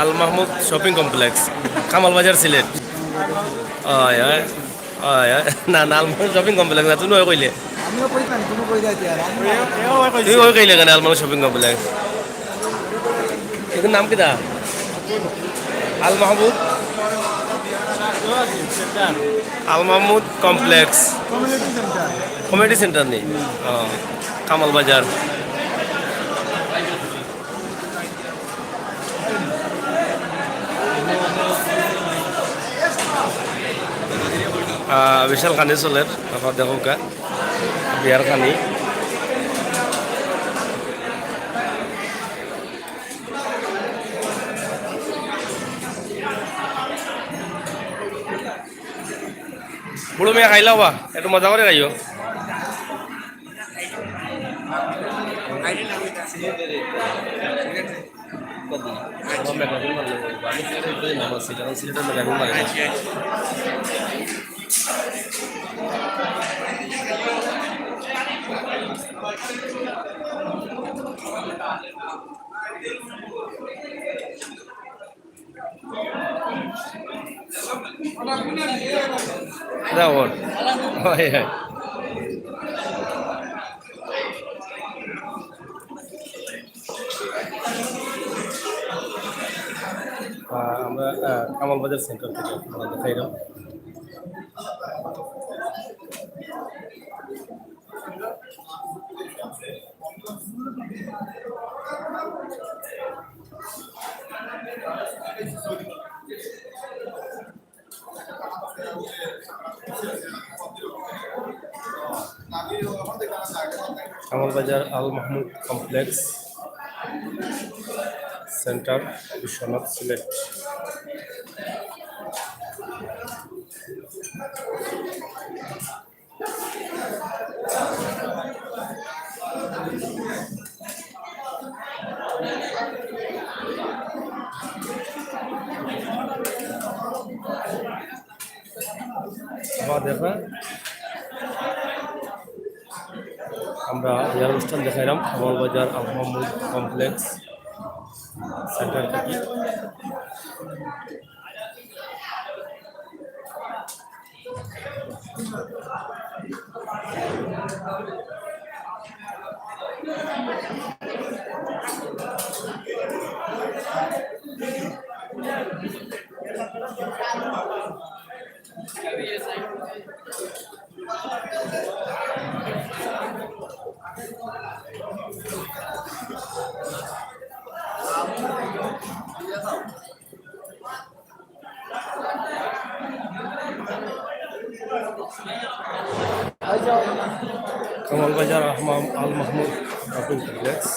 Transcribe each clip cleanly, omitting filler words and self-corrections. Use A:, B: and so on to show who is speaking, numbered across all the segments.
A: Al Mahmud shopping complex, Kamal বাজার, সিলেট। হয় হয় হয় হয়, না না, আল মাহমুদ শপিং কমপ্লেক্স না, তুমি কইলে
B: আমিও কইতাম তুমি কই যাইতে আর
A: তুমি কই কইলে কেন আল মাহমুদ শপিং কমপ্লেক্স? এটার নাম কি দা? Al Mahmud, Al Mahmud complex
B: community center.
A: Community center নেই। ও, কামাল বাজার। বিশাল খানি চলের তারপর দেখো কা বিয়ার খানি। বুড়ো মেয়ে খাইলাও বা একটু মজা করে খাইও। হয় হয়। আমরা কামাল বাজার সেন্টার থেকে আমরা দেখাইলাম। কামাল বাজার আল মাহমুদ কমপ্লেক্স সেন্টার, বিশ্বনাথ, সিলেট। আমাদের আমরা এই অনুষ্ঠান দেখাইলাম কামাল বাজার আল মাহমুদ কমপ্লেক্স সেন্টার থেকে। কামাল বাজার আল মাহমুদ শপিং কমপ্লেক্স।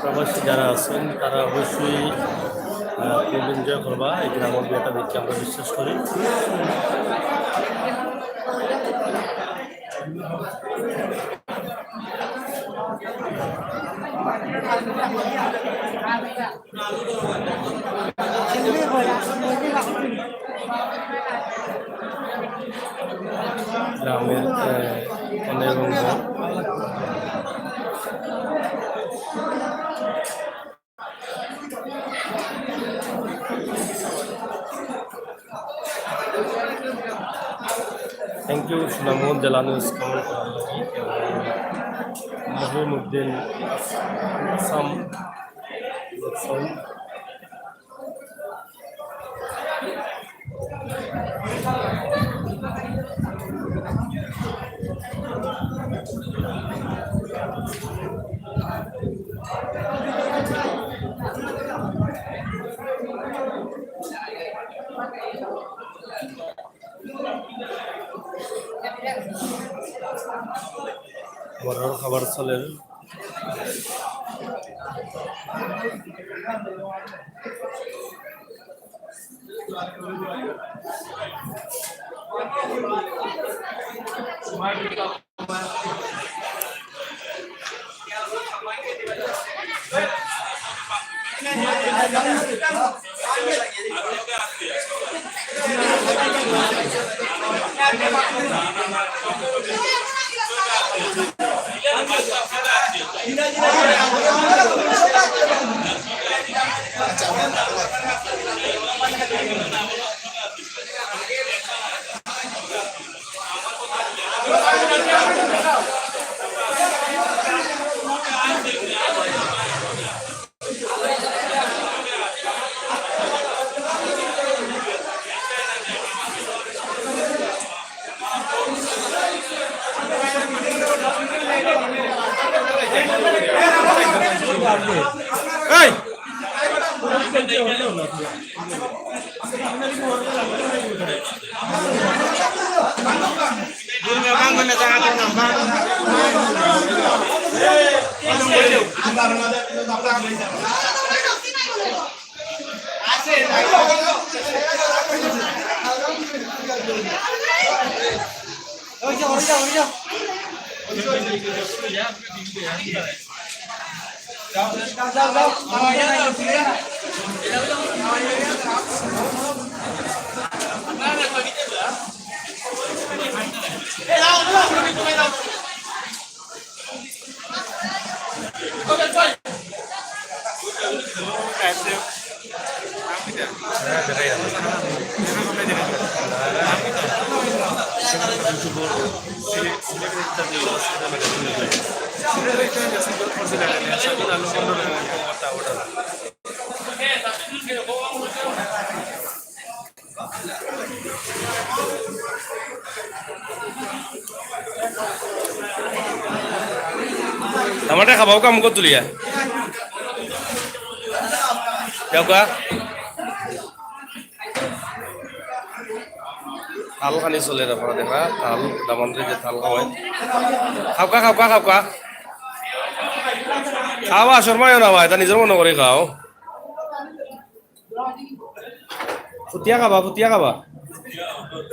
A: প্রবাসী যারা আছেন তারা অবশ্যই খুব এনজয় করবা এই গ্রামের বিয়েটা দেখে, আমরা বিশ্বাস করি। গ্রামের অনেক অংশ থ্যাংক ইউ সুনামুদ জালানুস কমেন্ট করার লাগি। মহিমুদ্দিন আসাম বড় খাবার চলেন। এই टमाटर खाबाओ का मुको तुलिया क्या हुआ थाल खानी चले रहा देखा थाल दामंद्री जे थाल खावाई खावका खावका खावका खावा शर्मा ना भाई ता निजर मन करे खाओ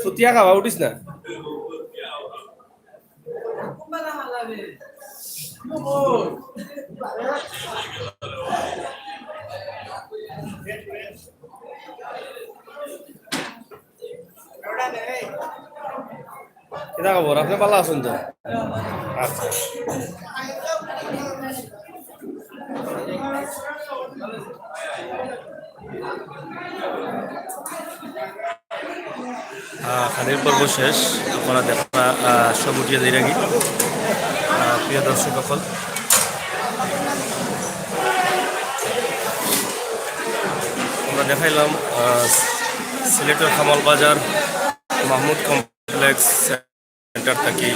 A: फुटिया खावा उठिस ना kita kabar আপনি ভালো আছেন তো আচ্ছা খানির পর্ব শেষ আপনারা দেখা সব উঠিয়ে দিয়ে রাখি প্রিয় দর্শক সকল আমরা দেখাইলাম সিলেটের কামাল বাজার মাহমুদ কমপ্লেক্স সেন্টার থেকে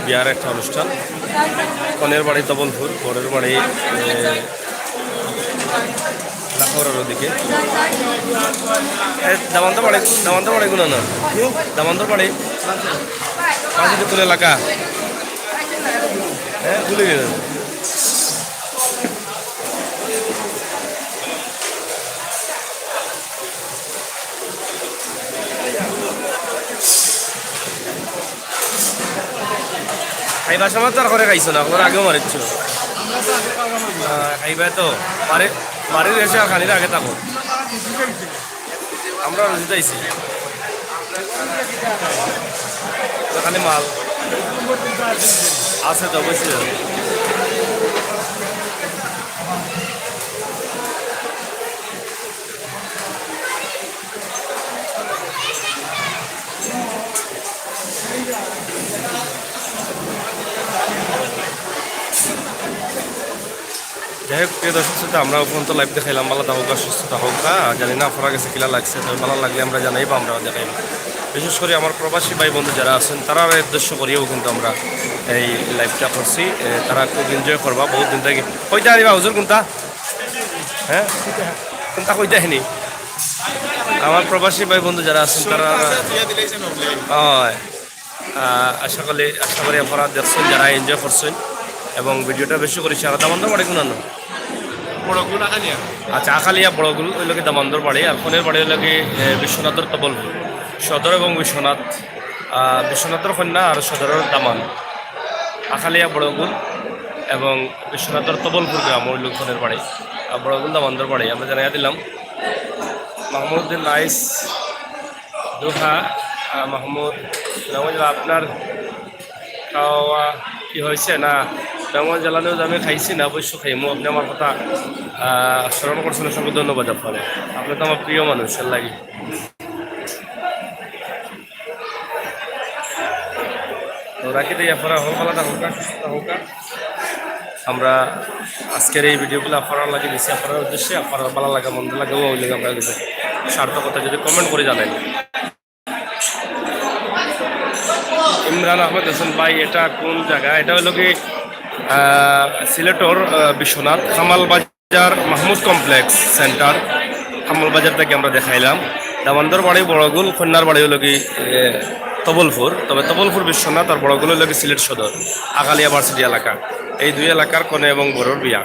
A: বিয়ার একটা অনুষ্ঠান কনের বাড়ি তবলপুর বরের বাড়ি লাহোরের ওদিকে দামান্তর বাড়ি গুলো না দামান্তর বাড়ি পাশে কোন এলাকা হ্যাঁ ভুলে গেলেন খাইবার সময় তো আর করে খাইছো না আপনার আগেও মারিচ্ছ খাইবা তো বাড়ির এসে আর খানির আগে থাকো আমরা জিতাইছি খালি মাল আছে তো অবশ্যই যাই হোক প্রিয় দর্শক শ্রোতা আমরা পর্যন্ত লাইভ দেখাইলাম ভালো থাকুক সুস্থতা হোক জানি না আপনার কাছে কিলা লাগছে তবে ভালো লাগলে আমরা জানাইবা আমরা দেখাইব বিশেষ করে আমার প্রবাসী ভাই বন্ধু যারা আছেন তারা উদ্দেশ্য করিয়েও কিন্তু আমরা এই লাইভটা করছি তারা খুব এনজয় করবা বহুত দিন থেকে কইতে আনিবা হুজুর কোনটা হ্যাঁ কোনটা কইতে আনি আমার প্রবাসী ভাই বন্ধু যারা আছেন তারা হয় আশা করি আপনারা দেখছেন যারা এনজয় করছেন এবং ভিডিওটা বেশি করে শেয়ার দামন্দর বাড়ি কোন বড়গুল আচ্ছা আখালিয়া বড়গুল ওই লোকে দামন্দর বাড়ি আর ফোনের বাড়ি ওই লোকে বিশ্বনাথর তবলপুর সদর এবং বিশ্বনাথ বিশ্বনাথর কন্যা আর সদরের দামান আখালিয়া বড়গুল এবং বিশ্বনাথর তবলপুর গ্রাম ওই লোকজনের বাড়ি বড়গুল দামানদের বাড়ি আমরা জানাইয়া দিলাম। মাহমুদুদ্দিন নাইস দোহা মাহমুদ আপনার খাওয়া কি হয়েছে না বেঙ্গল জ্বালানেও আমি খাইছি না, অবশ্য খাইমু। আপনি আমার কথা স্মরণ করছেন, অসংখ্য ধন্যবাদ আপনার। আপনি তো আমার প্রিয় মানুষ লাগি। তো রাখি দিই আপনারা হলপালাটা হোকা। আমরা আজকের এই ভিডিওগুলো আপনারা লাগিয়ে দিচ্ছি আপনার উদ্দেশ্যে। আপনারা ভালো লাগা মন্দ লাগেও ওই লিগে আপনারা কিছু সার্থকতা যদি কমেন্ট করে জানেন। ইমরান আহমেদ হোসেন ভাই, এটা কোন জায়গা? এটা হলো কি সিলেটর বিশ্বনাথ খামাল বাজার মাহমুদ কমপ্লেক্স সেন্টার, খামাল বাজার থেকে আমরা দেখাইলাম। দামান্দর বাড়ি বড়গুল, কন্যার বাড়ি হলো কি তবলপুর। তবে তবলপুর বিশ্বনাথ আর বড়গুল হলো কি সিলেট সদর আগালিয়া ভার্সিটি এলাকা। এই দুই এলাকার কনে এবং বড়োর বিয়া।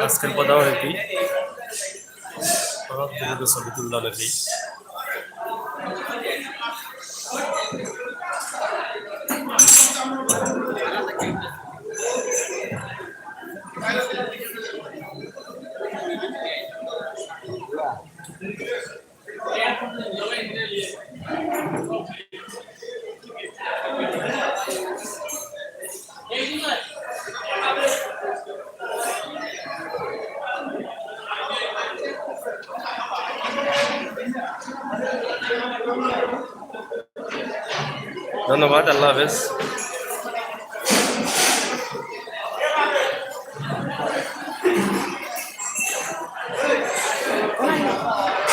A: আজকের পদাও হেঁটি ছবি তুললাম নাকি। ধন্যবাদ, আল্লাহ হাফেজ।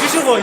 B: কিছু বই